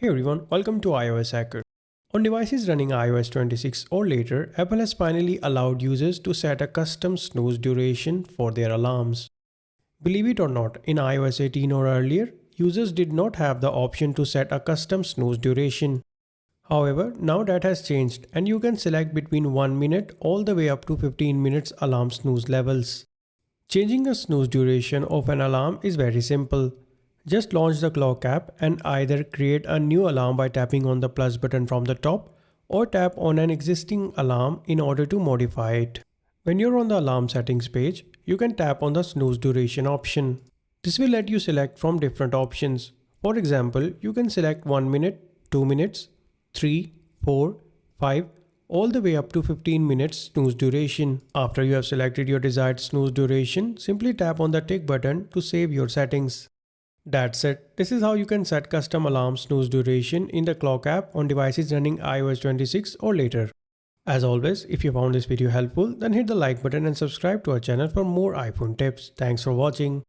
Hey everyone, welcome to iOS Hacker. On devices running iOS 26 or later, Apple has finally allowed users to set a custom snooze duration for their alarms. Believe it or not, in iOS 18 or earlier, users did not have the option to set a custom snooze duration. However, now that has changed and you can select between 1 minute all the way up to 15 minutes alarm snooze levels. Changing the snooze duration of an alarm is very simple. Just launch the clock app and either create a new alarm by tapping on the plus button from the top or tap on an existing alarm in order to modify it. When you're on the alarm settings page, you can tap on the snooze duration option. This will let you select from different options. For example, you can select 1 minute, 2 minutes, 3, 4, 5, all the way up to 15 minutes snooze duration. After you have selected your desired snooze duration, simply tap on the tick button to save your settings. That's it. This is how you can set custom alarm snooze duration in the clock app on devices running iOS 26 or later. As always, if you found this video helpful, then hit the like button and subscribe to our channel for more iPhone tips. Thanks for watching.